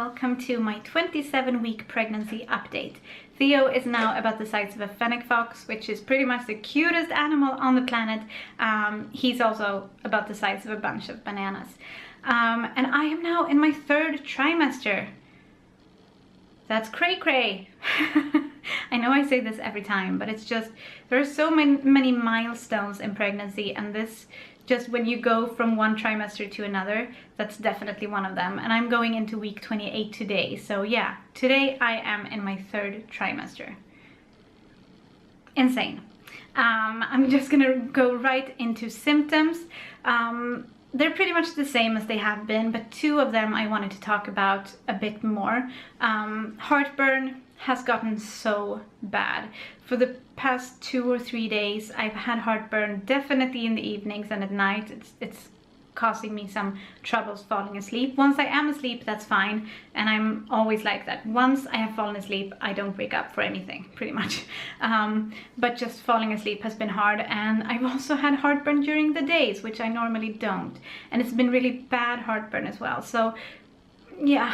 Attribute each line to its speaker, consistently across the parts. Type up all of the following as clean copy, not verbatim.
Speaker 1: welcome to my 27-week pregnancy update. Theo is now about the size of a fennec fox, which is pretty much the cutest animal on the planet. He's also about the size of a bunch of bananas. And I am now in my 3rd trimester. That's cray cray. I know I say this every time, but it's just, there are so many milestones in pregnancy, and this, just when you go from one trimester to another, that's definitely one of them. And I'm going into week 28 today. So yeah, today I am in my 3rd trimester. Insane. I'm just gonna go right into symptoms. They're pretty much the same as they have been, but 2 of them I wanted to talk about a bit more. Heartburn has gotten so bad. For the past 2 or 3 days, I've had heartburn, definitely in the evenings and at night. It's causing me some troubles falling asleep. Once I am asleep, that's fine, and I'm always like that. Once I have fallen asleep, I don't wake up for anything, pretty much. But just falling asleep has been hard, and I've also had heartburn during the days, which I normally don't. And it's been really bad heartburn as well. So yeah,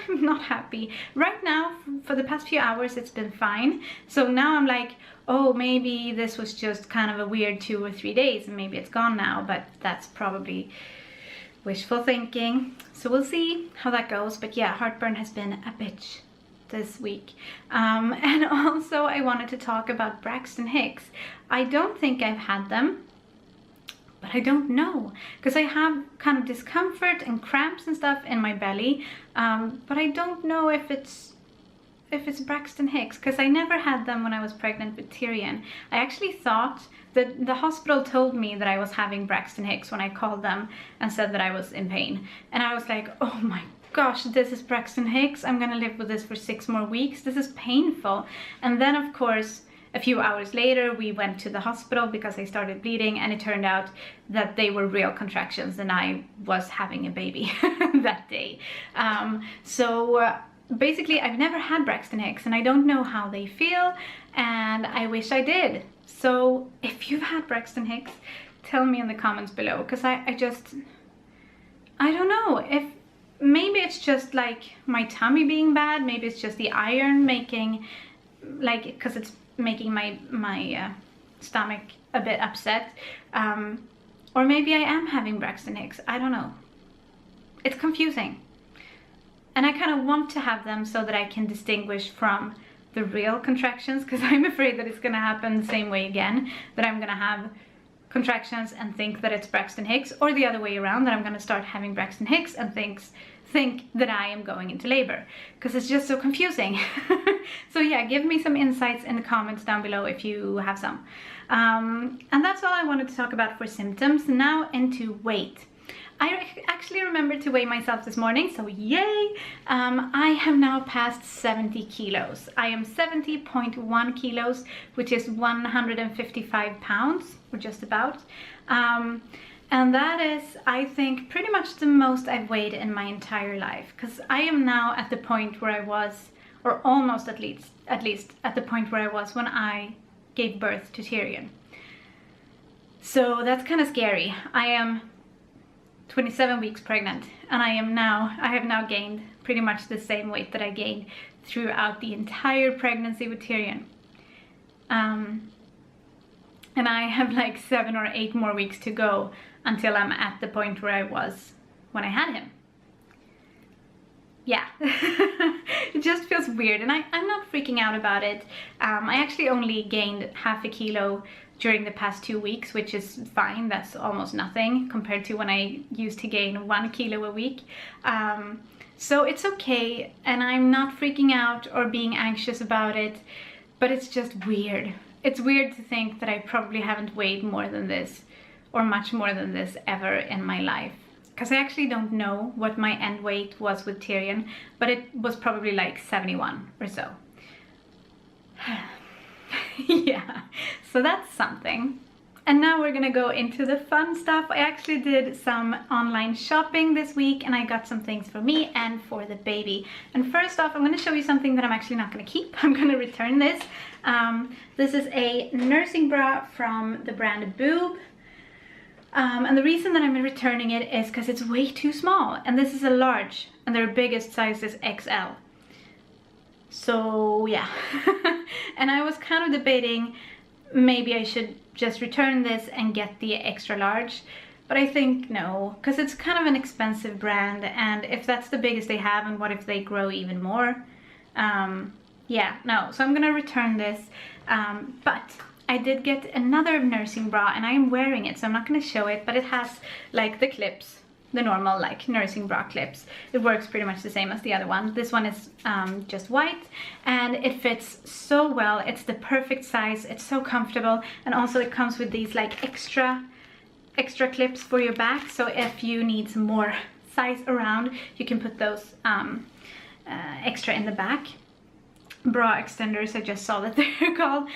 Speaker 1: I'm not happy. Right now, for the past few hours, it's been fine. So now I'm like, oh, maybe this was just kind of a weird 2 or 3 days and maybe it's gone now, but that's probably wishful thinking. So we'll see how that goes. But yeah, heartburn has been a bitch this week. And also I wanted to talk about Braxton Hicks. I don't think I've had them, but I don't know, because I have kind of discomfort and cramps and stuff in my belly, but I don't know if it's Braxton Hicks, because I never had them when I was pregnant with Tyrion. I actually thought that the hospital told me that I was having Braxton Hicks when I called them and said that I was in pain, and I was like, oh my gosh, this is Braxton Hicks. I'm gonna live with this for 6 more weeks. This is painful. And then of course, a few hours later, we went to the hospital because I started bleeding, and it turned out that they were real contractions and I was having a baby that day. Basically, I've never had Braxton Hicks and I don't know how they feel, and I wish I did. So if you've had Braxton Hicks, tell me in the comments below, because I don't know if maybe it's just like my tummy being bad, maybe it's just the iron making, like, because it's making my stomach a bit upset, or maybe I am having Braxton Hicks. I don't know. It's confusing, and I kind of want to have them so that I can distinguish from the real contractions, because I'm afraid that it's gonna happen the same way again, that I'm gonna have contractions and think that it's Braxton Hicks, or the other way around, that I'm gonna start having Braxton Hicks and think that I am going into labor, because it's just so confusing. So yeah, give me some insights in the comments down below if you have some. And that's all I wanted to talk about for symptoms. Now into weight. I actually remembered to weigh myself this morning, so yay! I have now passed 70 kilos. I am 70.1 kilos, which is 155 pounds, or just about. And that is, I think, pretty much the most I've weighed in my entire life, because I am now at the point where I was, or almost at least at the point where I was when I gave birth to Tyrion. So that's kind of scary. I am 27 weeks pregnant, and I have now gained pretty much the same weight that I gained throughout the entire pregnancy with Tyrion. And I have like 7 or 8 more weeks to go until I'm at the point where I was when I had him. Yeah, it just feels weird, and I'm not freaking out about it. I actually only gained half a kilo during the past 2 weeks, which is fine. That's almost nothing compared to when I used to gain 1 kilo a week. So it's okay, and I'm not freaking out or being anxious about it, but it's just weird. It's weird to think that I probably haven't weighed more than this, or much more than this, ever in my life. Because I actually don't know what my end weight was with Tyrion, but it was probably like 71 or so. Yeah, so that's something. And now we're gonna go into the fun stuff. I actually did some online shopping this week, and I got some things for me and for the baby. And first off, I'm gonna show you something that I'm actually not gonna keep. I'm gonna return this. This is a nursing bra from the brand Boob. And the reason that I'm returning it is because it's way too small, and this is a large, and their biggest size is XL. So yeah. And I was kind of debating maybe I should just return this and get the extra large, but I think no, because it's kind of an expensive brand, and if that's the biggest they have, and what if they grow even more? Yeah, no, so I'm gonna return this. But I did get another nursing bra, and I am wearing it, so I'm not gonna show it, but it has like the clips, the normal like nursing bra clips. It works pretty much the same as the other one. This one is just white, and it fits so well. It's the perfect size, it's so comfortable, and also it comes with these like extra clips for your back, so if you need some more size around, you can put those extra in the back. Bra extenders, I just saw that they're called.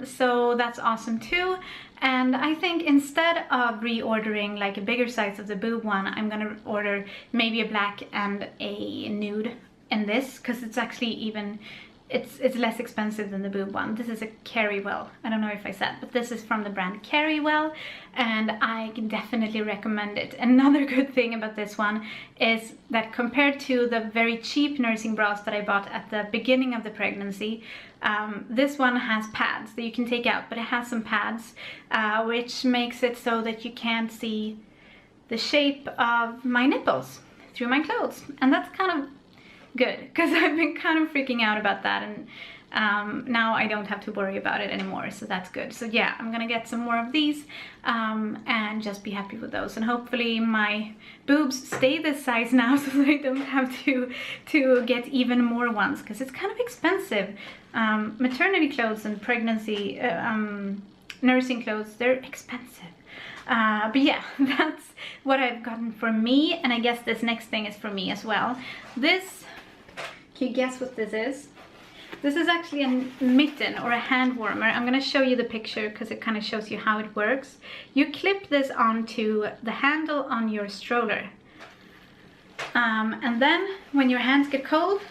Speaker 1: So that's awesome too. And I think instead of reordering like a bigger size of the boob one, I'm gonna order maybe a black and a nude in this, because it's actually even, it's less expensive than the boob one. This is a Carrywell. I don't know if I said, but this is from the brand Carrywell, and I can definitely recommend it. Another good thing about this one is that compared to the very cheap nursing bras that I bought at the beginning of the pregnancy, this one has pads that you can take out, but it has some pads, which makes it so that you can't see the shape of my nipples through my clothes, and that's kind of good, because I've been kind of freaking out about that, and now I don't have to worry about it anymore, so that's good. So yeah, I'm gonna get some more of these and just be happy with those, and hopefully my boobs stay this size now, so that I don't have to get even more ones, because it's kind of expensive. Maternity clothes and pregnancy nursing clothes, they're expensive. But yeah, that's what I've gotten for me, and I guess this next thing is for me as well. This, can you guess what this is? This is actually a mitten or a hand warmer. I'm gonna show you the picture because it kind of shows you how it works. You clip this onto the handle on your stroller. And then when your hands get cold,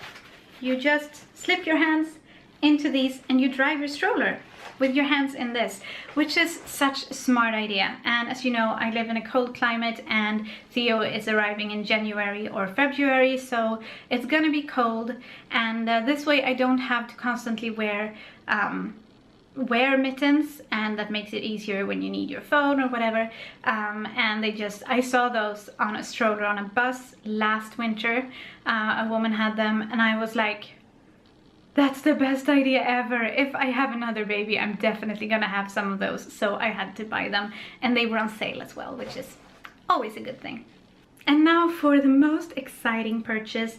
Speaker 1: you just slip your hands into these and you drive your stroller with your hands in this, which is such a smart idea. And as you know, I live in a cold climate, and Theo is arriving in January or February, so it's gonna be cold, and this way I don't have to constantly wear mittens, and that makes it easier when you need your phone or whatever. And I saw those on a stroller on a bus last winter. A woman had them, and I was like, that's the best idea ever. If I have another baby, I'm definitely gonna have some of those. So I had to buy them, and they were on sale as well, which is always a good thing. And now for the most exciting purchase.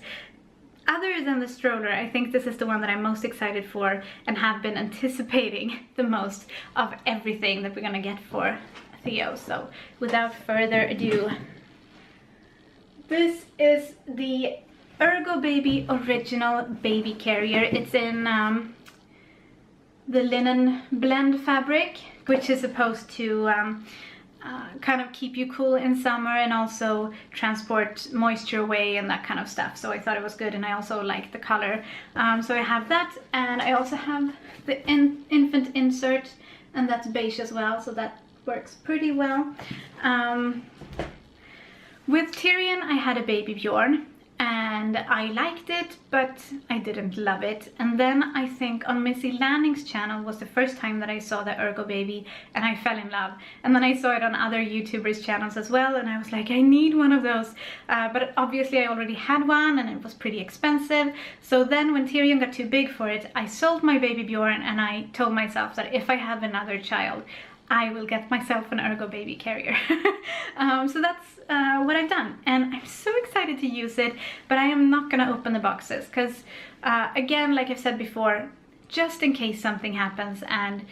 Speaker 1: Other than the stroller, I think this is the one that I'm most excited for and have been anticipating the most of everything that we're gonna get for Theo. So without further ado, this is the Ergobaby original baby carrier. It's in the linen blend fabric, which is supposed to kind of keep you cool in summer and also transport moisture away and that kind of stuff. So I thought it was good, and I also like the color. So I have that, and I also have the infant insert, and that's beige as well, so that works pretty well. With Tyrion, I had a baby Bjorn, and I liked it, but I didn't love it. And then I think on Missy Lanning's channel was the first time that I saw the Ergobaby, and I fell in love. And then I saw it on other YouTubers' channels as well, and I was like, I need one of those. But obviously I already had one, and it was pretty expensive. So then when Tyrion got too big for it, I sold my baby Bjorn, and I told myself that if I have another child, I will get myself an Ergobaby carrier. So that's what I've done, and I'm so excited to use it, but I am not gonna open the boxes because again, like I've said before, just in case something happens and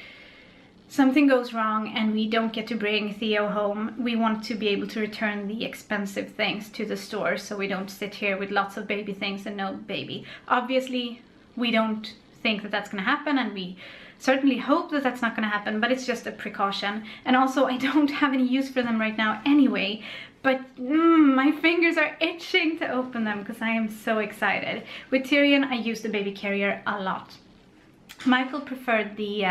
Speaker 1: something goes wrong and we don't get to bring Theo home, we want to be able to return the expensive things to the store, so we don't sit here with lots of baby things and no baby. Obviously we don't think that that's gonna happen, and we certainly hope that that's not going to happen, but it's just a precaution. And also I don't have any use for them right now anyway, but my fingers are itching to open them because I am so excited. With Tyrion, I used the baby carrier a lot. Michael preferred the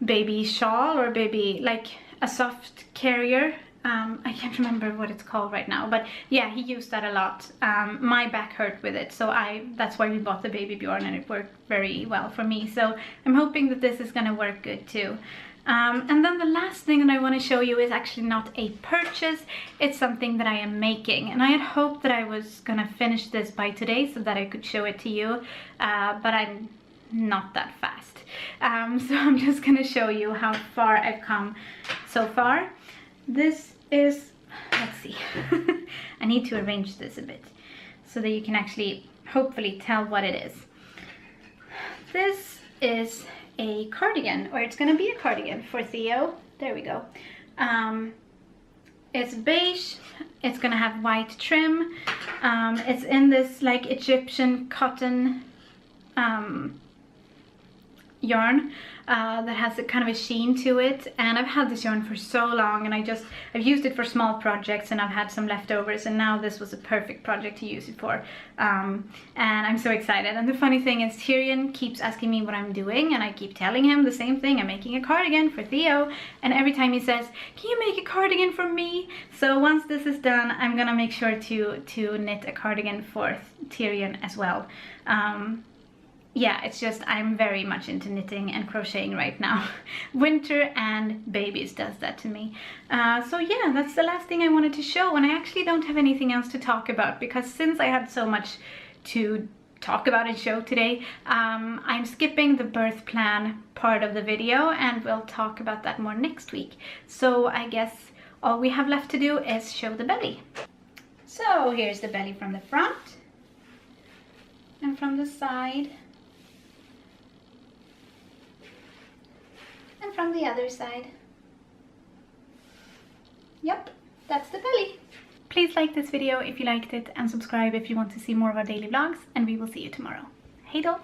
Speaker 1: baby shawl or baby, like a soft carrier. I can't remember what it's called right now, but yeah, he used that a lot. My back hurt with it, so that's why we bought the Baby Bjorn, and it worked very well for me. So I'm hoping that this is gonna work good too. And then the last thing that I want to show you is actually not a purchase, it's something that I am making. And I had hoped that I was gonna finish this by today so that I could show it to you, but I'm not that fast. So I'm just gonna show you how far I've come so far. This is, let's see, I need to arrange this a bit so that you can actually hopefully tell what it is. This is a cardigan, or it's gonna be a cardigan for Theo. There we go. It's beige, it's gonna have white trim. It's in this like Egyptian cotton yarn that has a kind of a sheen to it, and I've had this yarn for so long, and I've used it for small projects, and I've had some leftovers, and now this was a perfect project to use it for, and I'm so excited. And the funny thing is, Tyrion keeps asking me what I'm doing, and I keep telling him the same thing. I'm making a cardigan for Theo, and every time he says, can you make a cardigan for me? So once this is done, I'm gonna make sure to knit a cardigan for Tyrion as well. Yeah, it's just I'm very much into knitting and crocheting right now. Winter and babies does that to me. So yeah, that's the last thing I wanted to show, and I actually don't have anything else to talk about, because since I had so much to talk about and show today, I'm skipping the birth plan part of the video, and we'll talk about that more next week. So I guess all we have left to do is show the belly. So here's the belly from the front and from the side. And from the other side. Yep, that's the belly. Please like this video if you liked it, and subscribe if you want to see more of our daily vlogs, and we will see you tomorrow. Hej då!